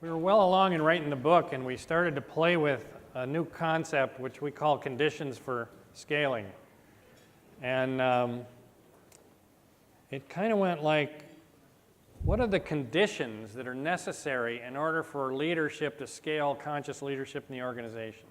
We were well along in writing the book, and we started to play with a new concept which we call conditions for scaling. And it kind of went like, what are the conditions that are necessary in order for leadership to scale conscious leadership in the organization?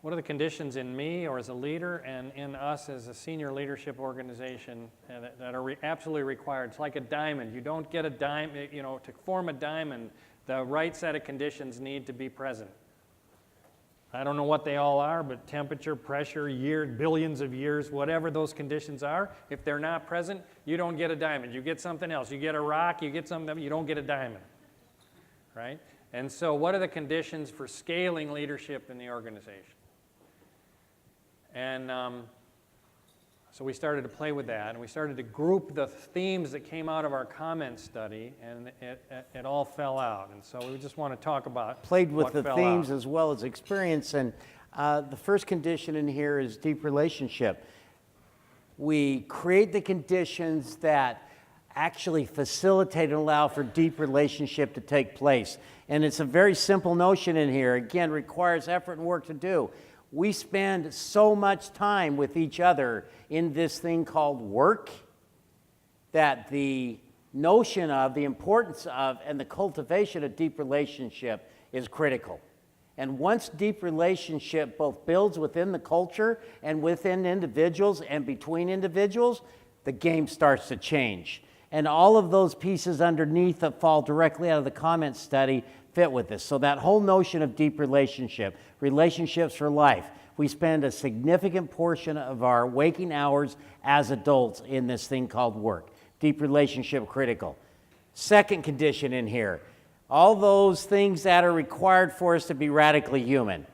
What are the conditions in me or as a leader and in us as a senior leadership organization that are absolutely required? It's like a diamond. You don't get a diamond, to form a diamond, the right set of conditions need to be present. I don't know what they all are, but temperature, pressure, billions of years, whatever those conditions are, if they're not present, you don't get a diamond. You get something else. You get a rock, you get something, you don't get a diamond, right? And so what are the conditions for scaling leadership in the organization? And so we started to play with that, and we started to group the themes that came out of our comment study, and it all fell out. And so we just want to talk about played with what the fell themes out. as well as experience. And the first condition in here is deep relationship. We create the conditions that actually facilitate and allow for deep relationship to take place. And it's a very simple notion in here. Again, requires effort and work to do. We spend so much time with each other in this thing called work that the notion of, the importance of, and the cultivation of deep relationship is critical. And once deep relationship both builds within the culture and within individuals and between individuals, the game starts to change. And all of those pieces underneath that fall directly out of the comment study fit with this. So that whole notion of deep relationship, relationships for life, we spend a significant portion of our waking hours as adults in this thing called work. Deep relationship critical. Second condition in here, all those things that are required for us to be radically human.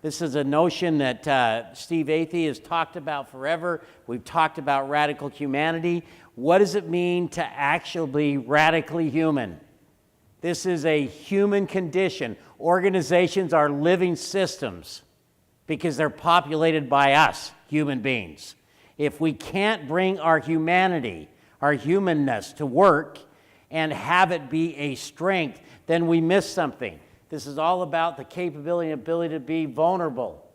This is a notion that Steve Athey has talked about forever. We've talked about radical humanity. What does it mean to actually be radically human? This is a human condition. Organizations are living systems because they're populated by us, human beings. If we can't bring our humanity, our humanness to work and have it be a strength, then we miss something. This is all about the capability and ability to be vulnerable,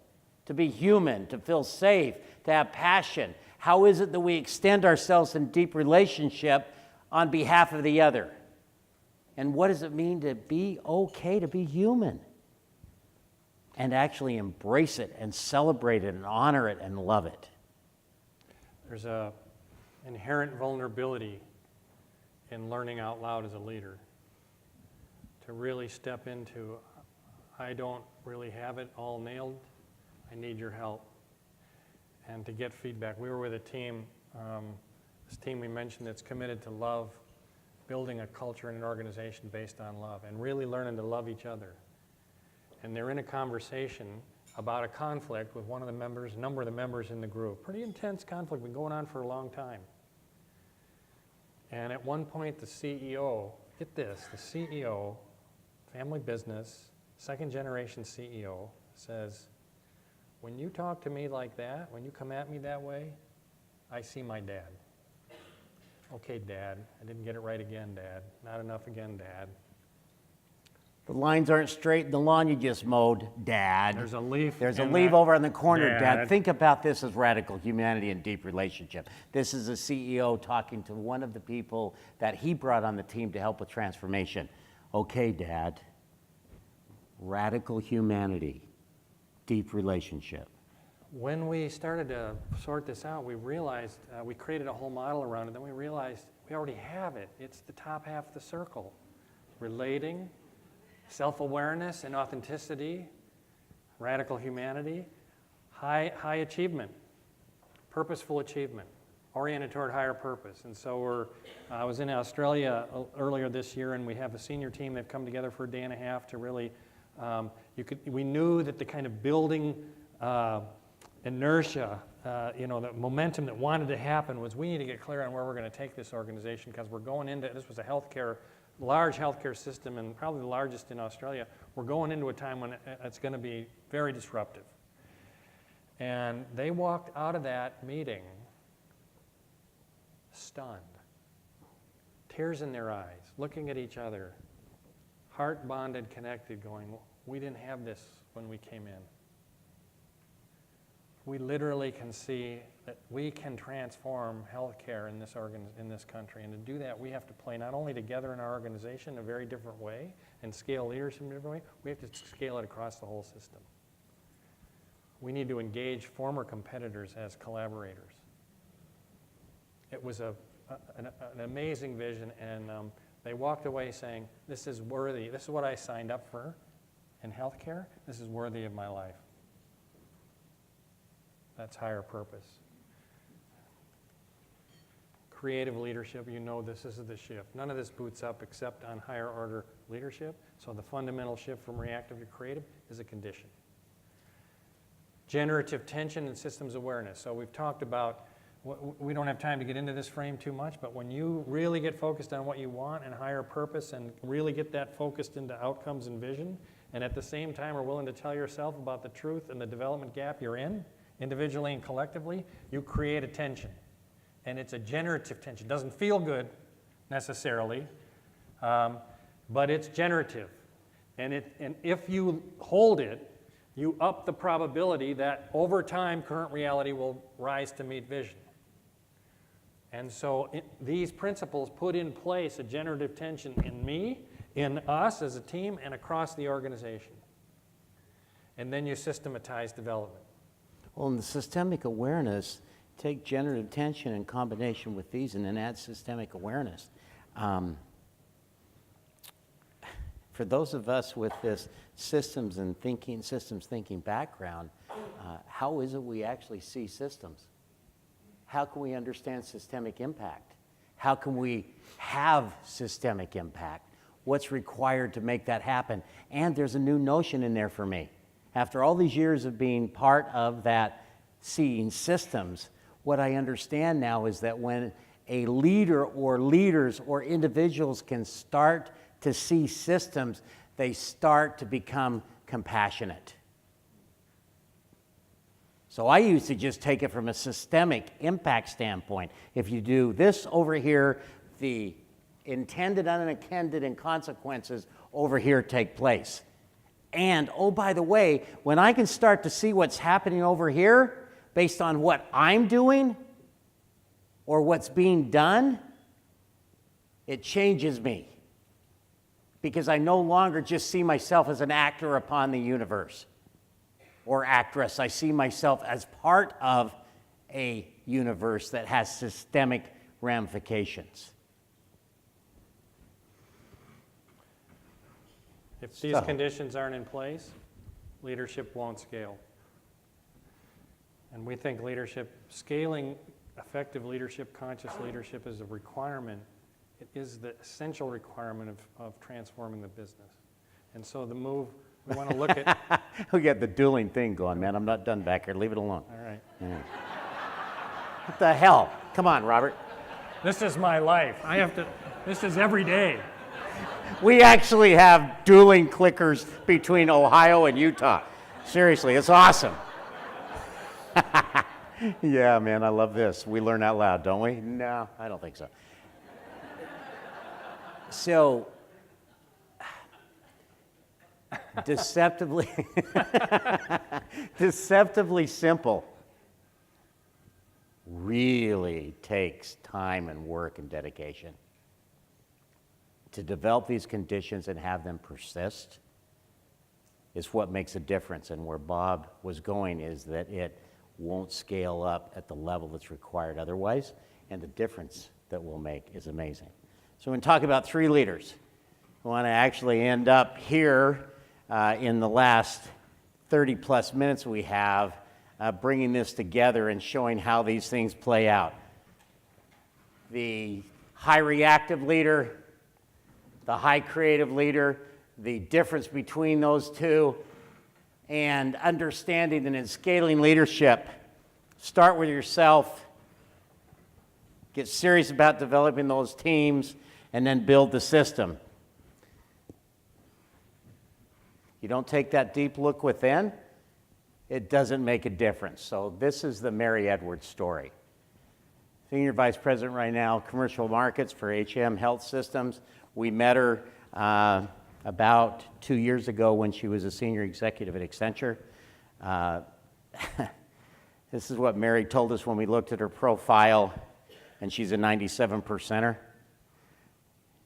to be human, to feel safe, to have passion. How is it that we extend ourselves in deep relationship on behalf of the other? And what does it mean to be okay to be human? And actually embrace it and celebrate it and honor it and love it. There's an inherent vulnerability in learning out loud as a leader. To really step into, I don't really have it all nailed, I need your help. And to get feedback. We were with a team, this team we mentioned that's committed to love, building a culture and an organization based on love, and really learning to love each other. And they're in a conversation about a conflict with one of the members, a number of the members in the group. Pretty intense conflict, been going on for a long time. And at one point the CEO, get this, the CEO, family business, second generation CEO, says, when you talk to me like that, when you come at me that way, I see my dad. Okay, Dad, I didn't get it right again, Dad. Not enough again, Dad. The lines aren't straight in the lawn you just mowed, Dad. There's a leaf. There's a leaf over in the corner, Dad. Dad. Think about this as radical humanity and deep relationship. This is a CEO talking to one of the people that he brought on the team to help with transformation. Okay, Dad. Radical humanity, deep relationship. When we started to sort this out, we realized, we created a whole model around it, then we realized we already have it. It's the top half of the circle. Relating, self-awareness and authenticity, radical humanity, high achievement, purposeful achievement, oriented toward higher purpose. And so I was in Australia earlier this year, and we have a senior team. They've come together for a day and a half to really, we knew that the kind of building inertia, the momentum that wanted to happen was we need to get clear on where we're going to take this organization, because we're going into, this was a large healthcare system, and probably the largest in Australia. We're going into a time when it's going to be very disruptive. And they walked out of that meeting stunned, tears in their eyes, looking at each other, heart bonded, connected, going, we didn't have this when we came in. We literally can see that we can transform healthcare in this country. And to do that, we have to play not only together in our organization in a very different way and scale leadership in a different way, we have to scale it across the whole system. We need to engage former competitors as collaborators. It was an amazing vision, and they walked away saying, this is worthy, this is what I signed up for in healthcare, this is worthy of my life. That's higher purpose. Creative leadership, you know this is the shift. None of this boots up except on higher order leadership. So the fundamental shift from reactive to creative is a condition. Generative tension and systems awareness. So we've talked about, we don't have time to get into this frame too much, but when you really get focused on what you want and higher purpose and really get that focused into outcomes and vision, and at the same time are willing to tell yourself about the truth and the development gap you're in, individually and collectively, you create a tension. And it's a generative tension. It doesn't feel good necessarily, but it's generative. And if you hold it, you up the probability that over time current reality will rise to meet vision. And so these principles put in place a generative tension in me, in us as a team, and across the organization. And then you systematize development. Well, in the systemic awareness, take generative tension in combination with these and then add systemic awareness. For those of us with this systems thinking background, how is it we actually see systems? How can we understand systemic impact? How can we have systemic impact? What's required to make that happen? And there's a new notion in there for me. After all these years of being part of that seeing systems, what I understand now is that when a leader or leaders or individuals can start to see systems, they start to become compassionate. So I used to just take it from a systemic impact standpoint. If you do this over here, the intended, unintended, and consequences over here take place. And, oh, by the way, when I can start to see what's happening over here based on what I'm doing or what's being done, it changes me. Because I no longer just see myself as an actor upon the universe or actress. I see myself as part of a universe that has systemic ramifications. If these conditions aren't in place, leadership won't scale. And we think leadership, scaling effective leadership, conscious leadership is a requirement. It is the essential requirement of transforming the business. And so the move, we want to look at... We got the dueling thing going, man. I'm not done back here. Leave it alone. All right. Yeah. What the hell? Come on, Robert. This is my life. This is every day. We actually have dueling clickers between Ohio and Utah. Seriously, it's awesome. Yeah, man, I love this. We learn out loud, don't we? No, I don't think so. So, deceptively simple really takes time and work and dedication. To develop these conditions and have them persist is what makes a difference. And where Bob was going is that it won't scale up at the level that's required otherwise, and the difference that we'll make is amazing. So when we talk about 3 leaders, we want to actually end up here in the last 30 plus minutes we have, bringing this together and showing how these things play out. The high reactive leader, the high creative leader, the difference between those two, and understanding and scaling leadership. Start with yourself, get serious about developing those teams, and then build the system. You don't take that deep look within, it doesn't make a difference. So this is the Mary Edwards story. Senior Vice President right now, Commercial Markets for HM Health Systems. We met her about 2 years ago when she was a senior executive at Accenture. This is what Mary told us when we looked at her profile, and she's a 97%er.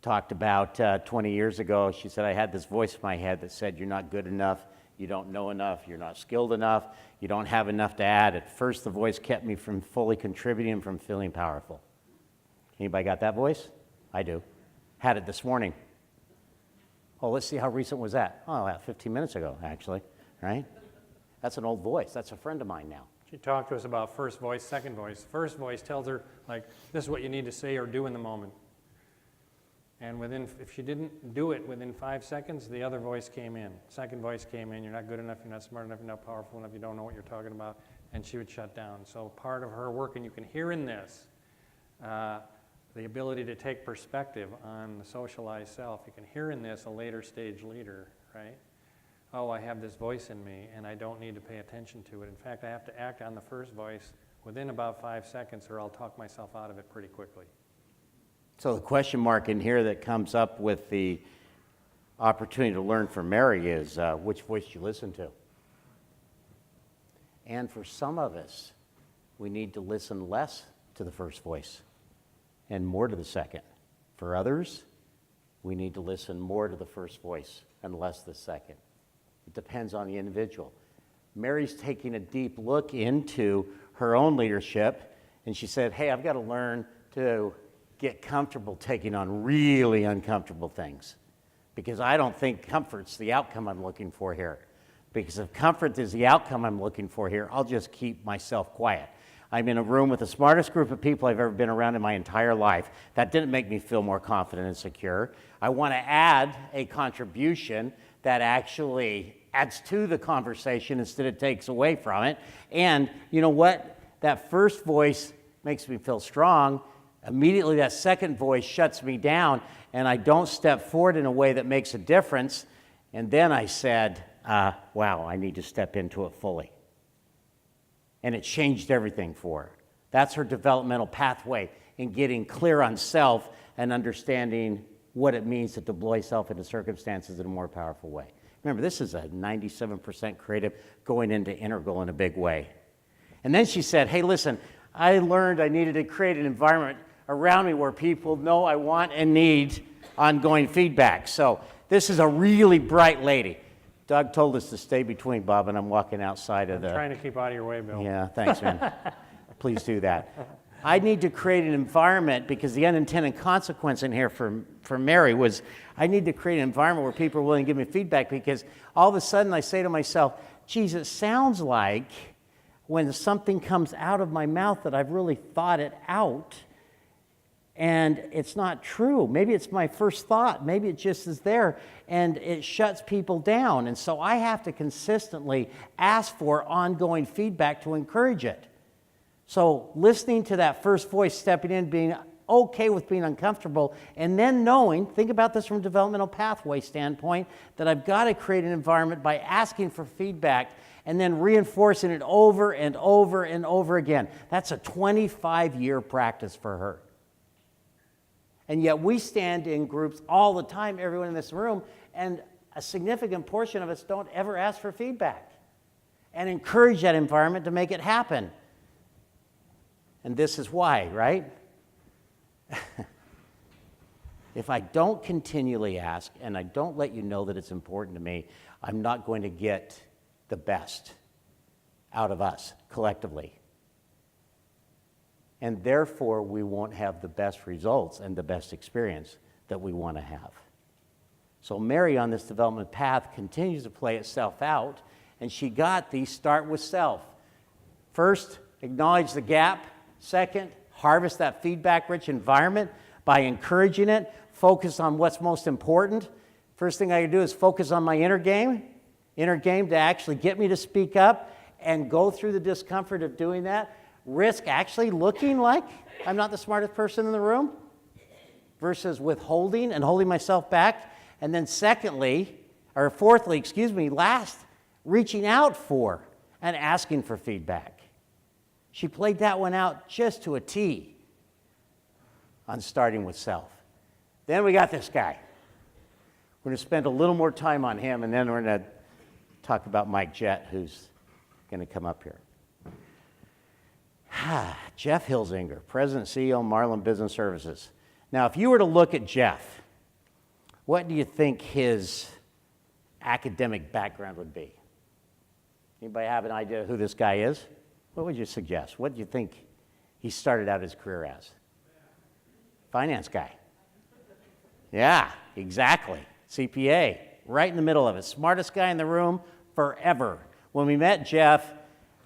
Talked about 20 years ago, she said, I had this voice in my head that said, you're not good enough, you don't know enough, you're not skilled enough, you don't have enough to add. At first, the voice kept me from fully contributing and from feeling powerful. Anybody got that voice? I do. Had it this morning. Oh, let's see, how recent was that? Oh, about 15 minutes ago, actually, right? That's an old voice. That's a friend of mine now. She talked to us about first voice, second voice. First voice tells her, like, this is what you need to say or do in the moment. And if she didn't do it within 5 seconds, the other voice came in. Second voice came in, you're not good enough, you're not smart enough, you're not powerful enough, you don't know what you're talking about, and she would shut down. So part of her work, and you can hear in this, the ability to take perspective on the socialized self. You can hear in this a later stage leader, right? Oh, I have this voice in me, and I don't need to pay attention to it. In fact, I have to act on the first voice within about 5 seconds, or I'll talk myself out of it pretty quickly. So the question mark in here that comes up with the opportunity to learn from Mary is which voice you listen to. And for some of us, we need to listen less to the first voice and more to the second. For others, we need to listen more to the first voice and less the second. It depends on the individual. Mary's taking a deep look into her own leadership, and she said, hey, I've got to learn to get comfortable taking on really uncomfortable things, because I don't think comfort's the outcome I'm looking for here. Because if comfort is the outcome I'm looking for here, I'll just keep myself quiet. I'm in a room with the smartest group of people I've ever been around in my entire life. That didn't make me feel more confident and secure. I want to add a contribution that actually adds to the conversation instead of takes away from it. And you know what? That first voice makes me feel strong. Immediately that second voice shuts me down, and I don't step forward in a way that makes a difference. And then I said, wow, I need to step into it fully. And it changed everything for her. That's her developmental pathway in getting clear on self and understanding what it means to deploy self into circumstances in a more powerful way. Remember, this is a 97% creative going into integral in a big way. And then she said, hey, listen, I learned I needed to create an environment around me where people know I want and need ongoing feedback. So this is a really bright lady. Doug told us to stay between, Bob, and I'm walking outside of the... I'm trying to keep out of your way, Bill. Yeah, thanks, man. Please do that. I need to create an environment, because the unintended consequence in here for Mary was, I need to create an environment where people are willing to give me feedback, because all of a sudden I say to myself, geez, it sounds like when something comes out of my mouth that I've really thought it out, and it's not true. Maybe it's my first thought. Maybe it just is there, and it shuts people down. And so I have to consistently ask for ongoing feedback to encourage it. So listening to that first voice, stepping in, being okay with being uncomfortable, and then knowing, think about this from a developmental pathway standpoint, that I've got to create an environment by asking for feedback and then reinforcing it over and over and over again. That's a 25-year practice for her. And yet we stand in groups all the time, everyone in this room, and a significant portion of us don't ever ask for feedback and encourage that environment to make it happen. And this is why, right? If I don't continually ask and I don't let you know that it's important to me, I'm not going to get the best out of us collectively. And therefore, we won't have the best results and the best experience that we want to have. So Mary, on this development path, continues to play itself out, and she got the start with self. First, acknowledge the gap. Second, harvest that feedback-rich environment by encouraging it. Focus on what's most important. First thing I can do is focus on my inner game to actually get me to speak up and go through the discomfort of doing that. Risk actually looking like I'm not the smartest person in the room versus withholding and holding myself back. And then fourthly, last, reaching out for and asking for feedback. She played that one out just to a T on starting with self. Then we got this guy. We're going to spend a little more time on him, and then we're going to talk about Mike Jett, who's going to come up here. Jeff Hullinger, President and CEO of Marlin Business Services. Now, if you were to look at Jeff, what do you think his academic background would be? Anybody have an idea who this guy is? What would you suggest? What do you think he started out his career as? Finance guy. Yeah, exactly. CPA, right in the middle of it. Smartest guy in the room forever. When we met Jeff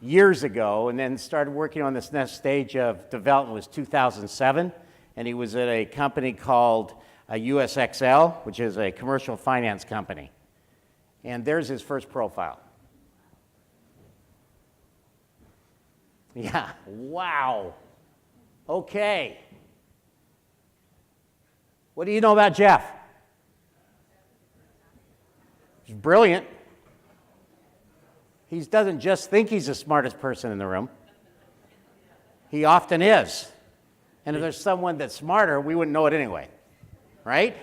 years ago and then started working on this next stage of development was 2007, and he was at a company called USXL, which is a commercial finance company. And there's his first profile. Yeah, wow. Okay. What do you know about Jeff? He's brilliant. He doesn't just think he's the smartest person in the room. He often is. And if there's someone that's smarter, we wouldn't know it anyway, right?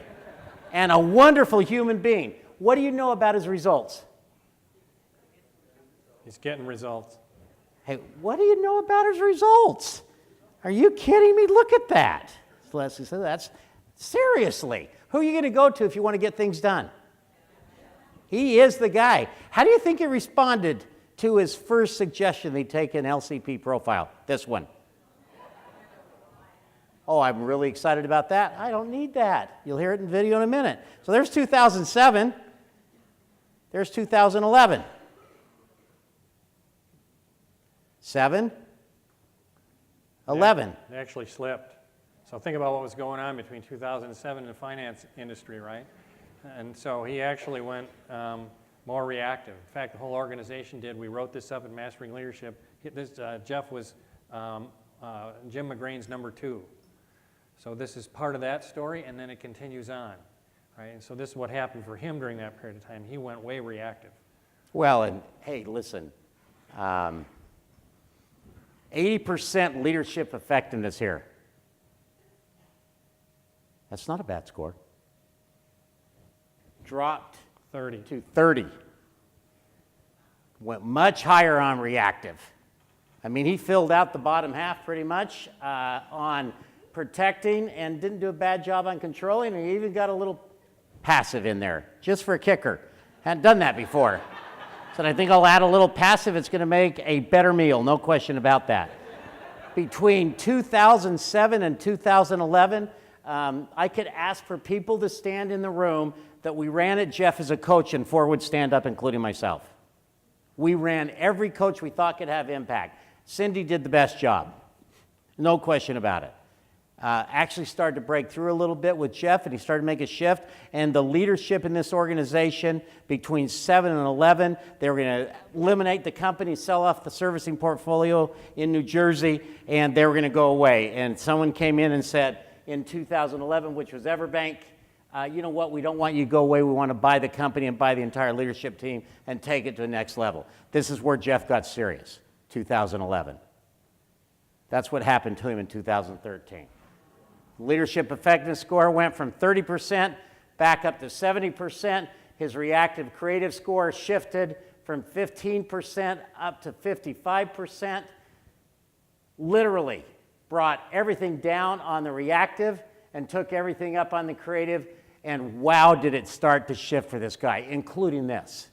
And a wonderful human being. What do you know about his results? He's getting results. Hey, what do you know about his results? Are you kidding me? Look at that. Leslie said, that's seriously. Who are you going to go to if you want to get things done? He is the guy. How do you think he responded to his first suggestion they take an LCP profile? This one. Oh, I'm really excited about that. I don't need that. You'll hear it in video in a minute. So there's 2007. There's 2011. 7, 11. They actually slipped. So think about what was going on between 2007 and the finance industry, right? And so he actually went more reactive. In fact, the whole organization did. We wrote this up in Mastering Leadership. Jeff was Jim McGrain's number 2. So this is part of that story, and then it continues on, right? And so this is what happened for him during that period of time. He went way reactive. Well, and hey, listen, 80% leadership effectiveness here. That's not a bad score. Dropped 30 to 30. Went much higher on reactive. I mean, he filled out the bottom half pretty much on protecting and didn't do a bad job on controlling, and he even got a little passive in there, just for a kicker. Hadn't done that before. Said, I think I'll add a little passive. It's going to make a better meal, no question about that. Between 2007 and 2011, I could ask for people to stand in the room that we ran at Jeff as a coach, and 4 would stand up, including myself. We ran every coach we thought could have impact. Cindy did the best job, no question about it. Actually started to break through a little bit with Jeff, and he started to make a shift. And the leadership in this organization between 7 and 11, they were going to eliminate the company, sell off the servicing portfolio in New Jersey, and they were going to go away. And someone came in and said in 2011, which was Everbank, you know what, we don't want you to go away. We want to buy the company and buy the entire leadership team and take it to the next level. This is where Jeff got serious, 2011. That's what happened to him in 2013. Leadership effectiveness score went from 30% back up to 70%. His reactive creative score shifted from 15% up to 55%. Literally brought everything down on the reactive and took everything up on the creative, and wow, did it start to shift for this guy, including this.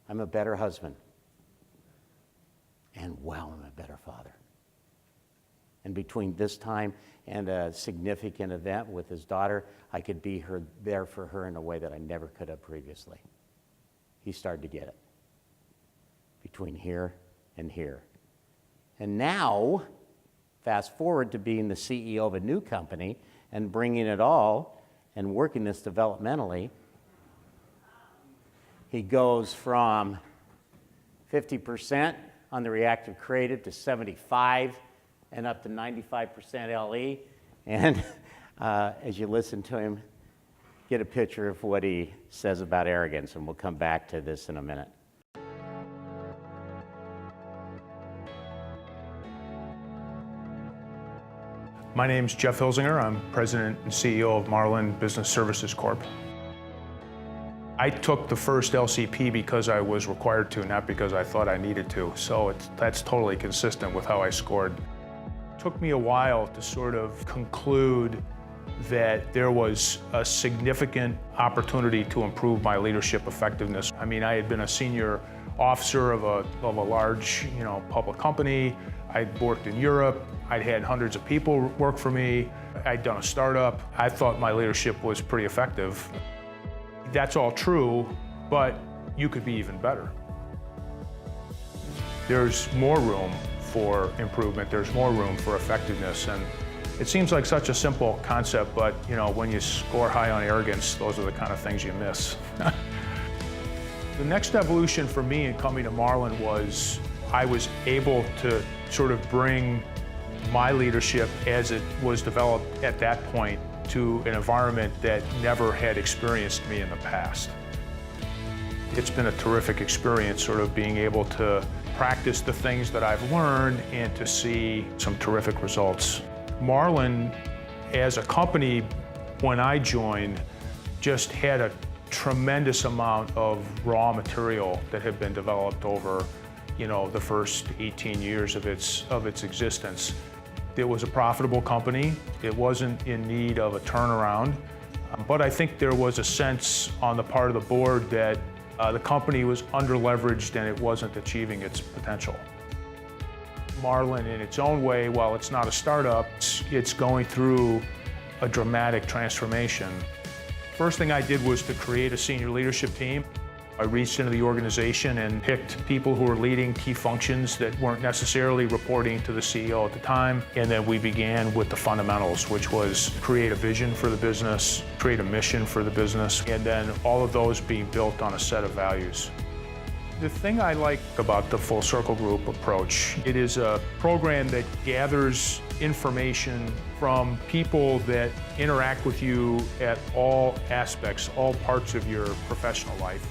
I'm a better husband. And wow, I'm a better father. And between this time and a significant event with his daughter, I could be there for her in a way that I never could have previously. He started to get it. Between here and here. And now, fast forward to being the CEO of a new company and bringing it all and working this developmentally, he goes from 50% on the reactive creative to 75% and up to 95% LE. And as you listen to him, get a picture of what he says about arrogance, and we'll come back to this in a minute. My name's Jeff Hullinger. I'm President and CEO of Marlin Business Services Corp. I took the first LCP because I was required to, not because I thought I needed to. So that's totally consistent with how I scored. It took me a while to sort of conclude that there was a significant opportunity to improve my leadership effectiveness. I mean, I had been a senior officer of a large, public company. I'd worked in Europe. I'd had hundreds of people work for me. I'd done a startup. I thought my leadership was pretty effective. That's all true, but you could be even better. There's more room for improvement. There's more room for effectiveness. And it seems like such a simple concept, but when you score high on arrogance, those are the kind of things you miss. The next evolution for me in coming to Marlin was I was able to sort of bring my leadership as it was developed at that point to an environment that never had experienced me in the past. It's been a terrific experience sort of being able to practice the things that I've learned and to see some terrific results. Marlin, as a company, when I joined, just had a tremendous amount of raw material that had been developed over, the first 18 years of its existence. It was a profitable company. It wasn't in need of a turnaround, but I think there was a sense on the part of the board that the company was under-leveraged and it wasn't achieving its potential. Marlin, in its own way, while it's not a startup, it's going through a dramatic transformation. First thing I did was to create a senior leadership team. I reached into the organization and picked people who were leading key functions that weren't necessarily reporting to the CEO at the time. And then we began with the fundamentals, which was create a vision for the business, create a mission for the business, and then all of those being built on a set of values. The thing I like about the Full Circle Group approach, it is a program that gathers information from people that interact with you at all aspects, all parts of your professional life.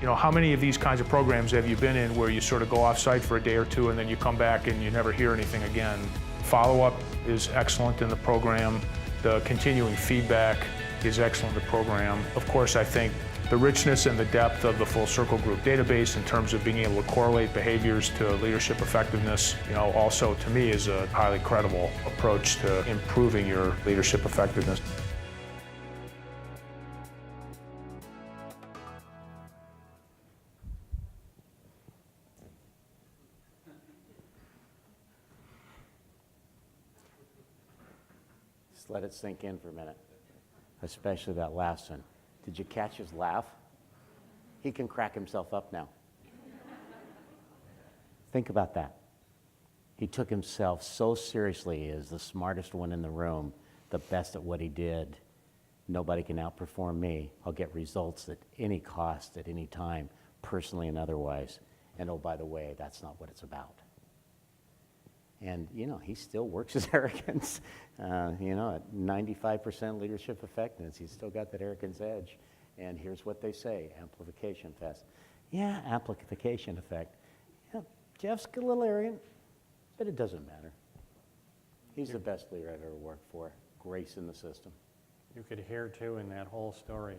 How many of these kinds of programs have you been in where you sort of go off-site for a day or two and then you come back and you never hear anything again? Follow-up is excellent in the program. The continuing feedback is excellent in the program. Of course, I think the richness and the depth of the Full Circle Group database in terms of being able to correlate behaviors to leadership effectiveness, also to me is a highly credible approach to improving your leadership effectiveness. Just let it sink in for a minute, especially that last one. Did you catch his laugh? He can crack himself up now. Think about that. He took himself so seriously as the smartest one in the room, the best at what he did. Nobody can outperform me. I'll get results at any cost, at any time, personally and otherwise. And oh, by the way, that's not what it's about. And, he still works his arrogance. At 95% leadership effectiveness, he's still got that arrogance edge. And here's what they say, amplification test. Yeah, amplification effect. Yeah, Jeff's a little arrogant, but it doesn't matter. He's the best leader I've ever worked for. Grace in the system. You could hear, too, in that whole story,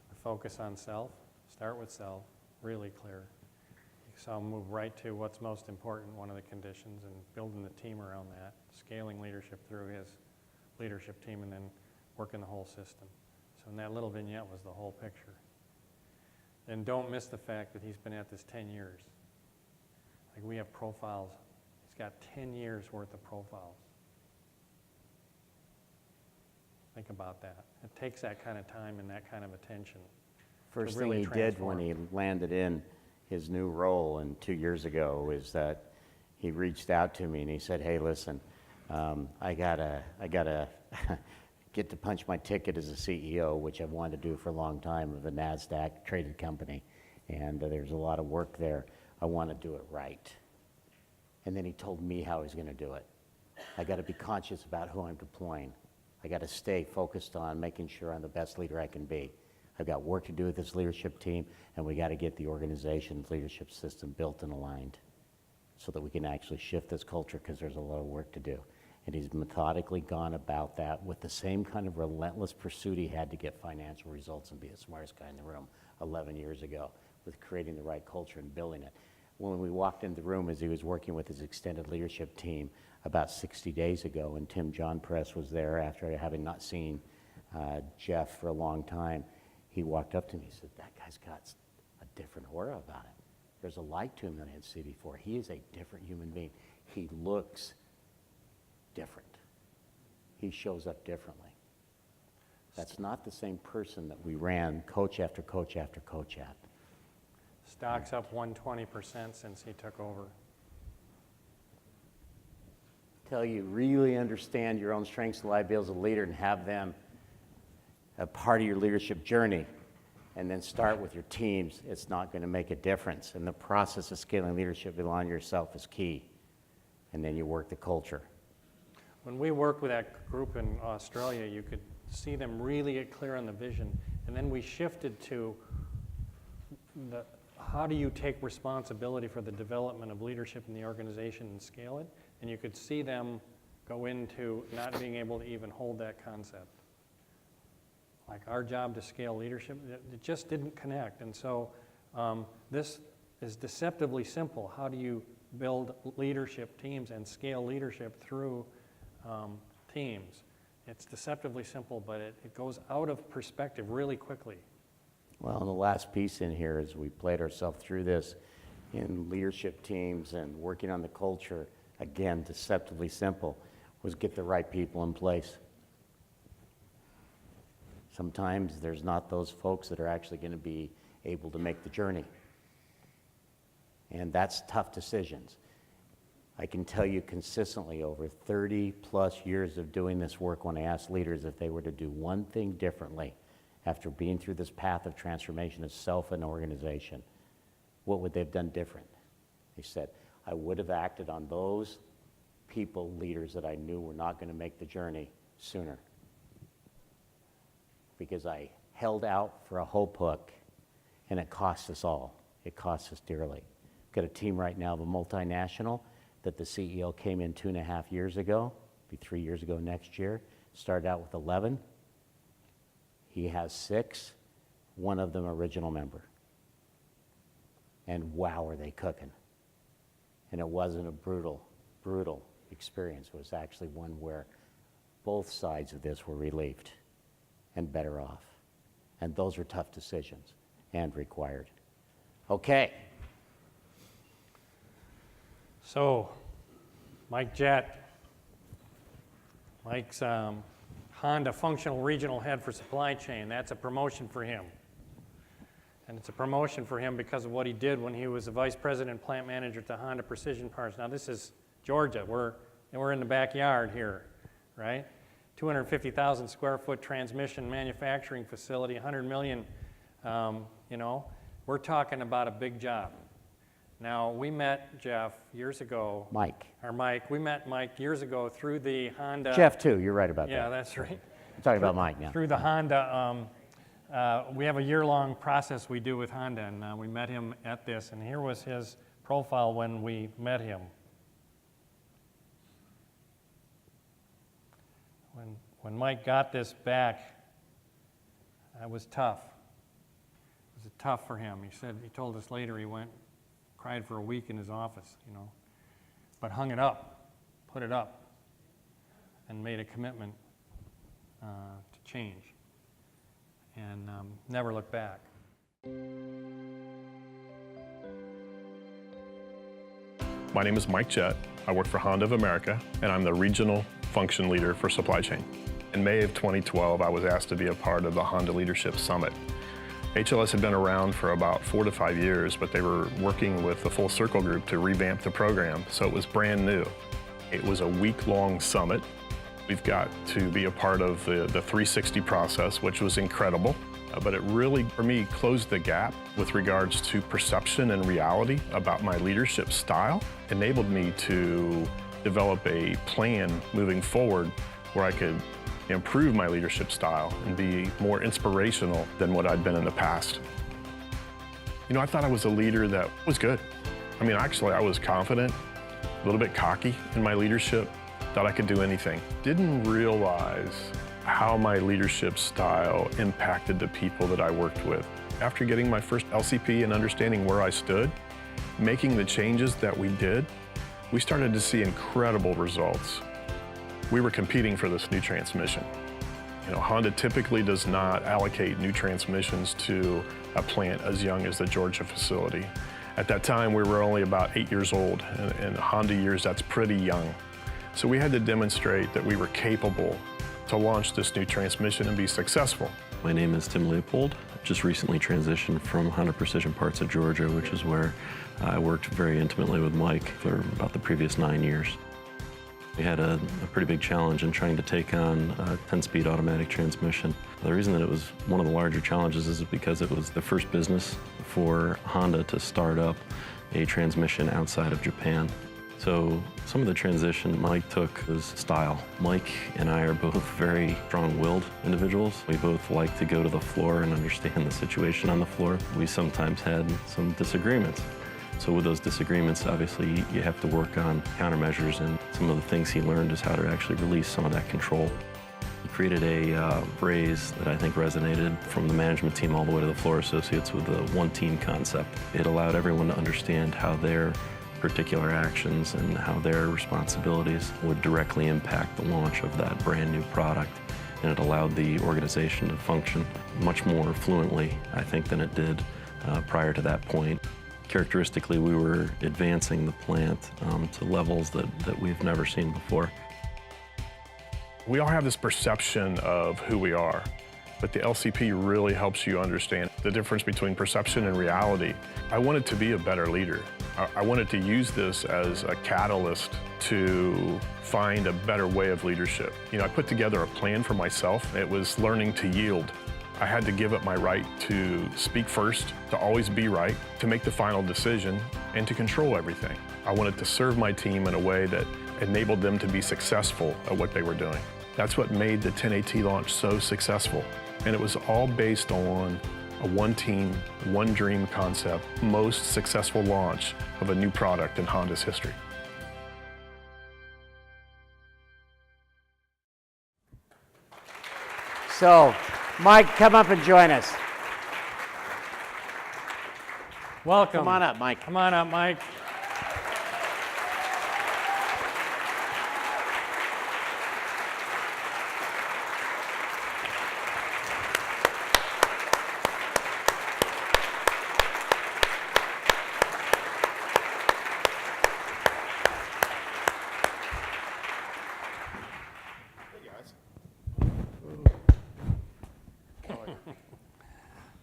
the focus on self, start with self, really clear. So I'll move right to what's most important, one of the conditions, and building the team around that, scaling leadership through his leadership team, and then working the whole system. So in that little vignette was the whole picture. And don't miss the fact that he's been at this 10 years. Like, we have profiles. He's got 10 years worth of profiles. Think about that. It takes that kind of time and that kind of attention. First to thing really he did when he landed in his new role, and 2 years ago, is that he reached out to me and he said, "Hey, listen, I gotta get to punch my ticket as a CEO, which I've wanted to do for a long time, of a NASDAQ traded company, and there's a lot of work there. I want to do it right." And then he told me how he's going to do it. I got to be conscious about who I'm deploying. I got to stay focused on making sure I'm the best leader I can be. I've got work to do with this leadership team, and we got to get the organization's leadership system built and aligned so that we can actually shift this culture, because there's a lot of work to do. And he's methodically gone about that with the same kind of relentless pursuit he had to get financial results and be the smartest guy in the room 11 years ago with creating the right culture and building it. When we walked in the room as he was working with his extended leadership team about 60 days ago, and Tim John Press was there after having not seen Jeff for a long time, he walked up to me and said, "That guy's got a different aura about him. There's a light to him that I didn't see before. He is a different human being. He looks different. He shows up differently." That's not the same person that we ran coach after coach after coach at. Stock's up 120% since he took over. Until you really understand your own strengths and liabilities as a leader and have them a part of your leadership journey, and then start with your teams, it's not going to make a difference. And the process of scaling leadership beyond yourself is key. And then you work the culture. When we worked with that group in Australia, you could see them really get clear on the vision. And then we shifted to how do you take responsibility for the development of leadership in the organization and scale it? And you could see them go into not being able to even hold that concept. Like our job to scale leadership, it just didn't connect. And so this is deceptively simple. How do you build leadership teams and scale leadership through teams? It's deceptively simple, but it goes out of perspective really quickly. Well, and the last piece in here is we played ourselves through this in leadership teams and working on the culture, again, deceptively simple, was get the right people in place. Sometimes there's not those folks that are actually going to be able to make the journey. And that's tough decisions. I can tell you consistently over 30 plus years of doing this work, when I ask leaders if they were to do one thing differently after being through this path of transformation of self and organization, what would they have done different? They said, I would have acted on those people, leaders that I knew were not going to make the journey sooner. Because I held out for a hope hook, and it cost us all. It cost us dearly. Got a team right now of a multinational that the CEO came in 2.5 years ago, be 3 years ago next year, started out with 11. He has 6, one of them original member. And wow, are they cooking. And it wasn't a brutal experience. It was actually one where both sides of this were relieved and better off. And those are tough decisions and required. Okay. So, Mike Jett. Mike's Honda Functional Regional Head for Supply Chain. That's a promotion for him. And it's a promotion for him because of what he did when he was the Vice President and Plant Manager at the Honda Precision Parts. Now this is Georgia. We're in the backyard here, right? 250,000 square foot transmission manufacturing facility, 100 million, we're talking about a big job. Now, we met Jeff years ago. Mike, we met Mike years ago through the Honda. Jeff too, you're right about that. Yeah, that's right. I'm talking about Mike now. Through the Honda, we have a year-long process we do with Honda, and we met him at this, and here was his profile when we met him. When Mike got this back, it was tough. It was tough for him. He told us later he cried for a week in his office, but hung it up, put it up, and made a commitment to change, and never looked back. My name is Mike Jett. I work for Honda of America, and I'm the Regional Function Leader for Supply Chain. In May of 2012, I was asked to be a part of the Honda Leadership Summit. HLS had been around for about 4 to 5 years, but they were working with the Full Circle Group to revamp the program, so it was brand new. It was a week-long summit. We've got to be a part of the 360 process, which was incredible, but it really, for me, closed the gap with regards to perception and reality about my leadership style, enabled me to develop a plan moving forward where I could improve my leadership style and be more inspirational than what I'd been in the past. I thought I was a leader that was good. Actually, I was confident, a little bit cocky in my leadership, that I could do anything. Didn't realize how my leadership style impacted the people that I worked with. After getting my first LCP and understanding where I stood, making the changes that we did, we started to see incredible results. We were competing for this new transmission. You know, Honda typically does not allocate new transmissions to a plant as young as the Georgia facility. At that time, we were only about 8 years old. In Honda years, that's pretty young. So we had to demonstrate that we were capable to launch this new transmission and be successful. My name is Tim Leopold. I've just recently transitioned from Honda Precision Parts of Georgia, which is where I worked very intimately with Mike for about the previous 9 years. We had a pretty big challenge in trying to take on a 10-speed automatic transmission. The reason that it was one of the larger challenges is because it was the first business for Honda to start up a transmission outside of Japan. So some of the transition Mike took was style. Mike and I are both very strong-willed individuals. We both like to go to the floor and understand the situation on the floor. We sometimes had some disagreements. So with those disagreements, obviously, you have to work on countermeasures, and some of the things he learned is how to actually release some of that control. He created a phrase that I think resonated from the management team all the way to the floor associates with the one-team concept. It allowed everyone to understand how their particular actions and how their responsibilities would directly impact the launch of that brand new product. And it allowed the organization to function much more fluently, I think, than it did prior to that point. Characteristically, we were advancing the plant to levels that we've never seen before. We all have this perception of who we are, but the LCP really helps you understand the difference between perception and reality. I wanted to be a better leader. I wanted to use this as a catalyst to find a better way of leadership. You know, I put together a plan for myself. It was learning to yield. I had to give up my right to speak first, to always be right, to make the final decision, and to control everything. I wanted to serve my team in a way that enabled them to be successful at what they were doing. That's what made the 10AT launch so successful. And it was all based on a one team, one dream concept, most successful launch of a new product in Honda's history. So, Mike, come up and join us. Welcome. Come on up, Mike. Come on up, Mike.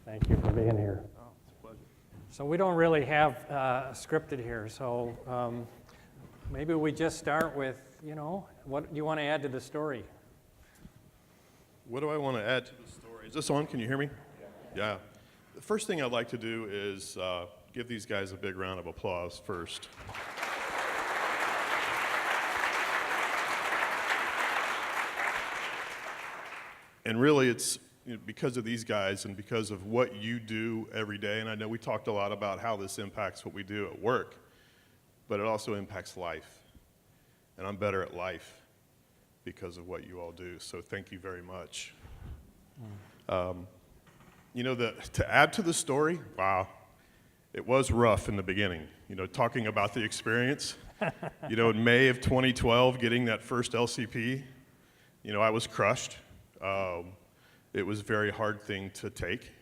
Thank you for being here. Oh, it's a pleasure. So we don't really have scripted here, so maybe we just start with, you know, what do you want to add to the story? What do I want to add to the story? Is this on? Can you hear me? Yeah. The first thing I'd like to do is give these guys a big round of applause first. And really, it's because of these guys and because of what you do every day, and I know we talked a lot about how this impacts what we do at work, but it also impacts life. And I'm better at life because of what you all do, so thank you very much. You know, to add to the story, wow, it was rough in the beginning. You know, talking about the experience, you know, in May of 2012, getting that first LCP, you know, I was crushed. It was a very hard thing to take.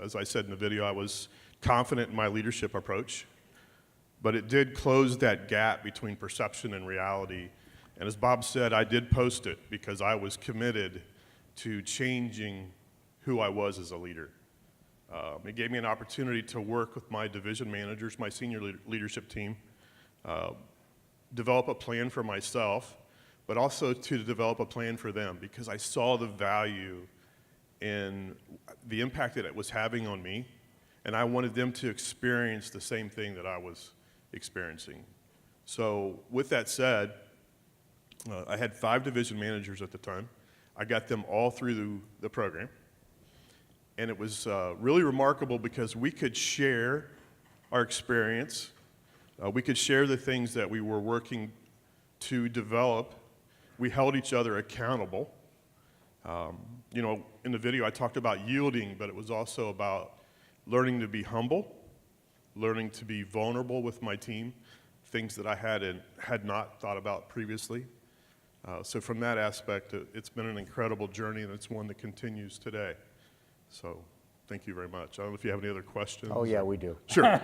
As I said in the video, I was confident in my leadership approach, but it did close that gap between perception and reality. And as Bob said, I did post it because I was committed to changing who I was as a leader. It gave me an opportunity to work with my division managers, my senior leadership team, develop a plan for myself, but also to develop a plan for them because I saw the value in the impact that it was having on me, and I wanted them to experience the same thing that I was experiencing. So with that said, I had 5 division managers at the time. I got them all through the program, and it was really remarkable because we could share our experience. We could share the things that we were working to develop We held each other accountable. You know, in the video I talked about yielding, but it was also about learning to be humble, learning to be vulnerable with my team, things that I had not thought about previously. So from that aspect, it's been an incredible journey, and it's one that continues today. So thank you very much. I don't know if you have any other questions. Oh, yeah, we do. Sure.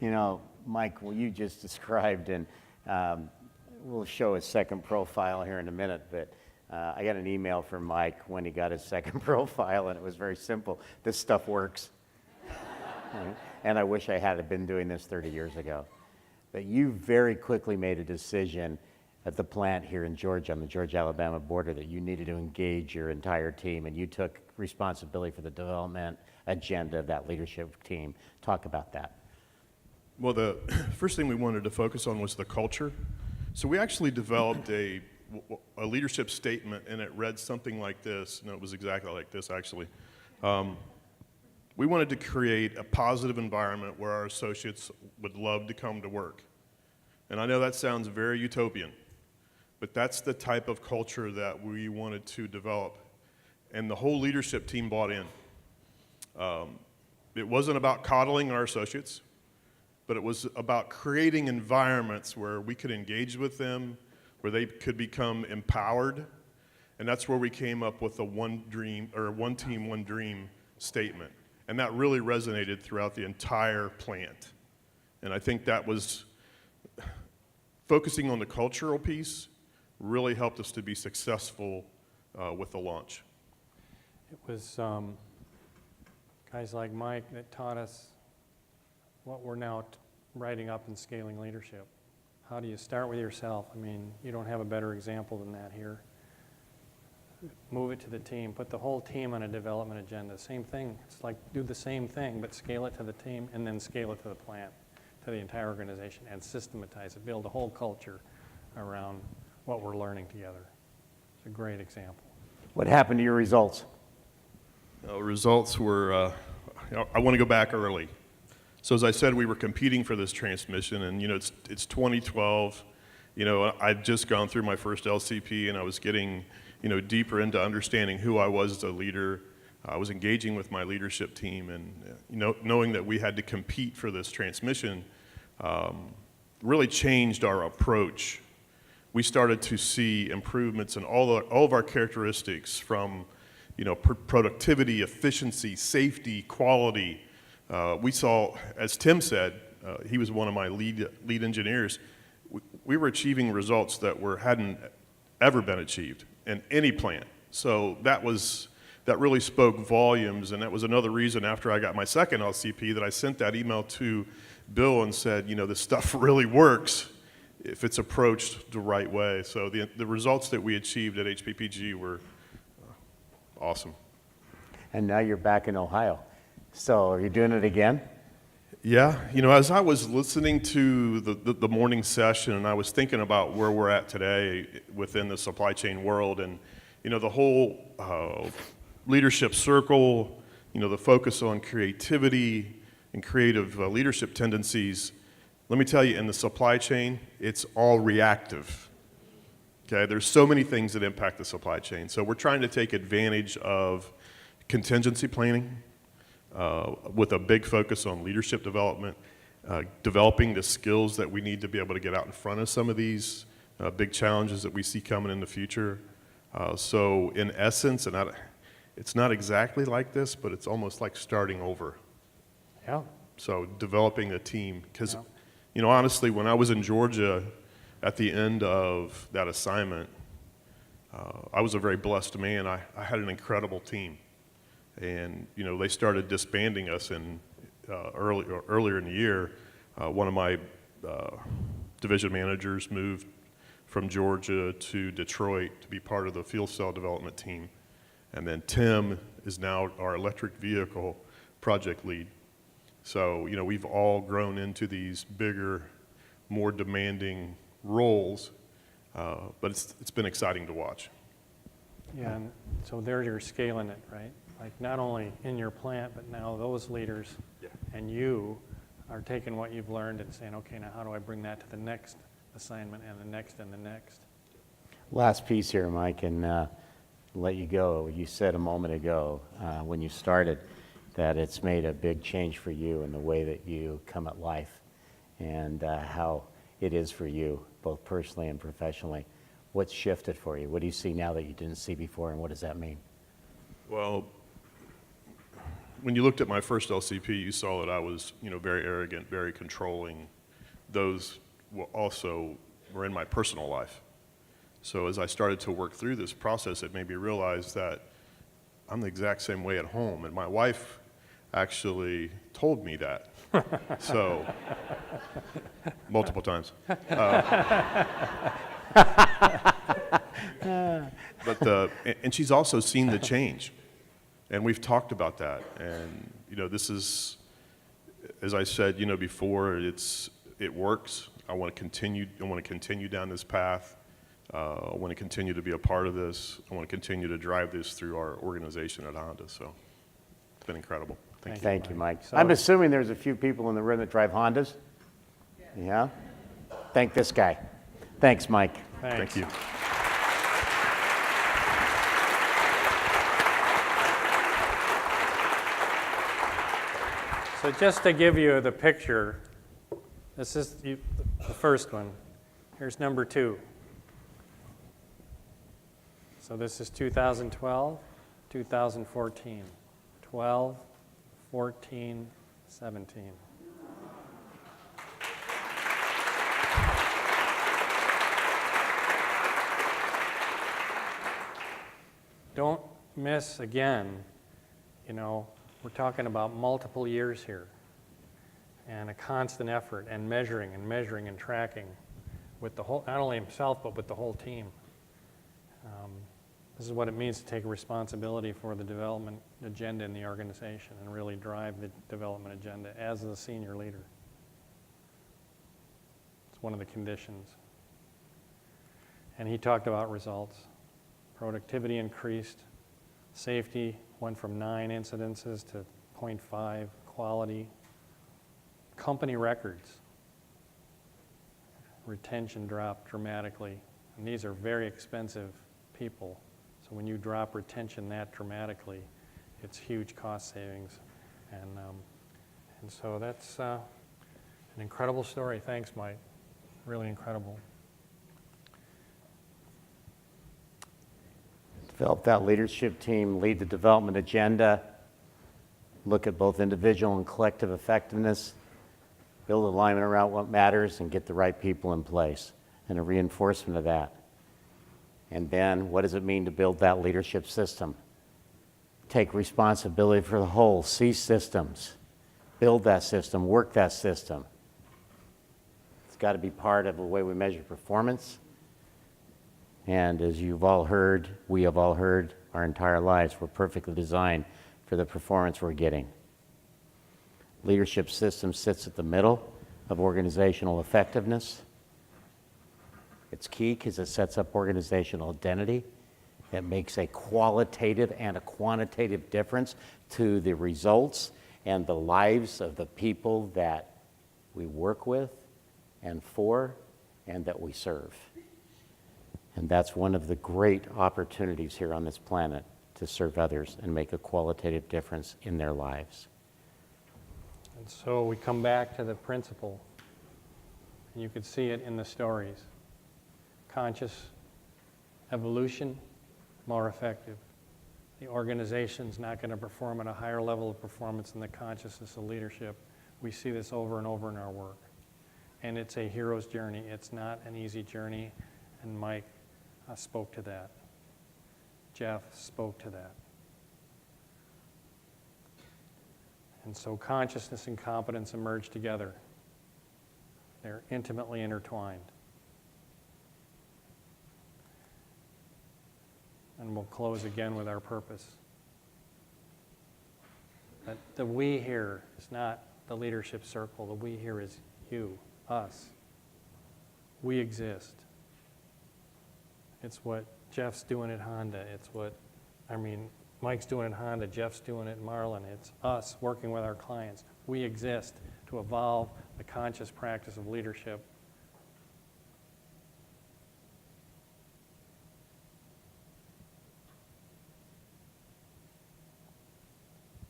You know, Mike, what you just described, and we'll show his second profile here in a minute, but I got an email from Mike when he got his second profile, and it was very simple. This stuff works. Right? And I wish I had been doing this 30 years ago. But you very quickly made a decision at the plant here in Georgia, on the Georgia-Alabama border, that you needed to engage your entire team, and you took responsibility for the development agenda of that leadership team. Talk about that. Well, the first thing we wanted to focus on was the culture. So we actually developed a leadership statement, and it read something like this, and it was exactly like this, actually. We wanted to create a positive environment where our associates would love to come to work. And I know that sounds very utopian, but that's the type of culture that we wanted to develop. And the whole leadership team bought in. It wasn't about coddling our associates, but it was about creating environments where we could engage with them, where they could become empowered. And that's where we came up with the one team, one dream statement. And that really resonated throughout the entire plant. And I think that was, focusing on the cultural piece really helped us to be successful with the launch. It was guys like Mike that taught us what we're now writing up in scaling leadership. How do you start with yourself? I mean, you don't have a better example than that here. Move it to the team, put the whole team on a development agenda. Same thing, it's like do the same thing, but scale it to the team and then scale it to the plant, to the entire organization, and systematize it, build a whole culture around what we're learning together. It's a great example. What happened to your results? Results were, I want to go back early. So as I said, we were competing for this transmission, and you know, it's 2012. You know, I'd just gone through my first LCP, and I was getting, you know, deeper into understanding who I was as a leader. I was engaging with my leadership team, and you know, knowing that we had to compete for this transmission really changed our approach. We started to see improvements in all of our characteristics, from, you know, productivity, efficiency, safety, quality. We saw, as Tim said, he was one of my lead engineers. We were achieving results that hadn't ever been achieved in any plant. So that really spoke volumes, and that was another reason after I got my second LCP that I sent that email to Bill and said, you know, this stuff really works if it's approached the right way. So the results that we achieved at HPPG were awesome. And now you're back in Ohio. So are you doing it again? Yeah, you know, as I was listening to the morning session, and I was thinking about where we're at today within the supply chain world, and you know, the whole leadership circle, you know, the focus on creativity and creative leadership tendencies. Let me tell you, in the supply chain, it's all reactive. Okay, there's so many things that impact the supply chain. So we're trying to take advantage of contingency planning, with a big focus on leadership development, developing the skills that we need to be able to get out in front of some of these big challenges that we see coming in the future. So in essence, and it's not exactly like this, but it's almost like starting over. Yeah. So developing a team, because you know, honestly, when I was in Georgia at the end of that assignment, I was a very blessed man. I had an incredible team. And you know, they started disbanding us earlier in the year. One of my division managers moved from Georgia to Detroit to be part of the fuel cell development team. And then Tim is now our electric vehicle project lead. So you know, we've all grown into these bigger, more demanding roles, but it's been exciting to watch. Yeah, and so there you're scaling it, right? Like not only in your plant, but now those leaders and you are taking what you've learned and saying, okay, now how do I bring that to the next assignment and the next and the next. Last piece here, Mike, and let you go. You said a moment ago when you started that it's made a big change for you in the way that you come at life and how it is for you, both personally and professionally. What's shifted for you? What do you see now that you didn't see before, and what does that mean? Well, when you looked at my first LCP, you saw that I was, very arrogant, very controlling. Those also were in my personal life. So as I started to work through this process, it made me realize that I'm the exact same way at home, and my wife actually told me that. So, multiple times. And she's also seen the change, and we've talked about that. And this is, as I said, before, it works. I want to continue down this path. I want to continue to be a part of this. I want to continue to drive this through our organization at Honda. So it's been incredible. Thank you, Mike. So- I'm assuming there's a few people in the room that drive Hondas? Yeah? Thank this guy. Thanks, Mike. Thanks. Thank you. So just to give you the picture, this is the first one. Here's number 2. So this is 2012, 2014, 12, 14, 17. Don't miss again, we're talking about multiple years here and a constant effort and measuring and tracking with the whole, not only himself, but with the whole team. This is what it means to take responsibility for the development agenda in the organization and really drive the development agenda as the senior leader. It's one of the conditions. And he talked about results. Productivity increased. Safety went from 9 incidences to 0.5. Quality. Company records. Retention dropped dramatically. And these are very expensive people. So when you drop retention that dramatically, it's huge cost savings. And so that's an incredible story. Thanks, Mike. Really incredible. Develop that leadership team, lead the development agenda, look at both individual and collective effectiveness, build alignment around what matters, and get the right people in place, and a reinforcement of that. And then, what does it mean to build that leadership system? Take responsibility for the whole, see systems, build that system, work that system. It's got to be part of the way we measure performance. And as you've all heard, we have all heard our entire lives, we're perfectly designed for the performance we're getting. Leadership system sits at the middle of organizational effectiveness. It's key because it sets up organizational identity. It makes a qualitative and a quantitative difference to the results and the lives of the people that we work with and for and that we serve. And that's one of the great opportunities here on this planet, to serve others and make a qualitative difference in their lives. And so we come back to the principle, and you could see it in the stories. Conscious evolution, more effective. The organization's not going to perform at a higher level of performance than the consciousness of leadership. We see this over and over in our work. And it's a hero's journey. It's not an easy journey, and Mike spoke to that. Jeff spoke to that. And so consciousness and competence emerge together. They're intimately intertwined. And we'll close again with our purpose. That the we here is not the leadership circle. The we here is you, us. We exist. It's what Jeff's doing at Honda. It's what, Mike's doing at Honda, Jeff's doing it at Marlin. It's us working with our clients. We exist to evolve the conscious practice of leadership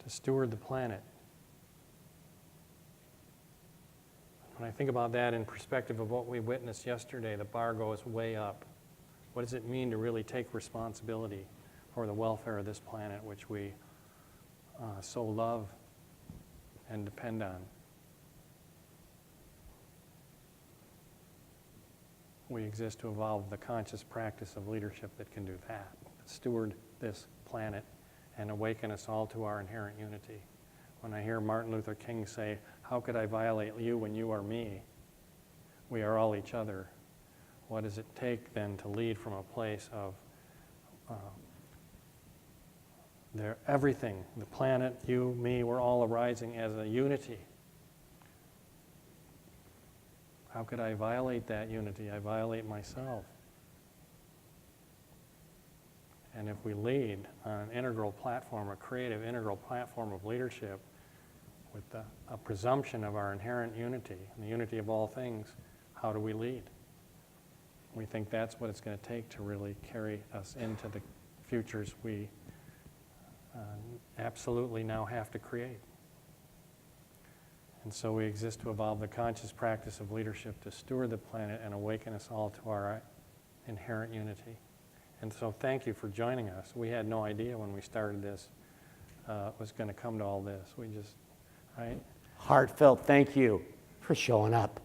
to steward the planet. When I think about that in perspective of what we witnessed yesterday, the bar goes way up. What does it mean to really take responsibility for the welfare of this planet, which we so love and depend on? We exist to evolve the conscious practice of leadership that can do that, steward this planet and awaken us all to our inherent unity. When I hear Martin Luther King say, "How could I violate you when you are me? We are all each other." What does it take then to lead from a place of everything, the planet, you, me, we're all arising as a unity? How could I violate that unity? I violate myself. And if we lead on an integral platform, a creative integral platform of leadership with a presumption of our inherent unity, and the unity of all things, how do we lead? We think that's what it's going to take to really carry us into the futures we absolutely now have to create. And so we exist to evolve the conscious practice of leadership to steward the planet and awaken us all to our inherent unity. And so thank you for joining us. We had no idea when we started this was going to come to all this. We just, right? Heartfelt thank you for showing up.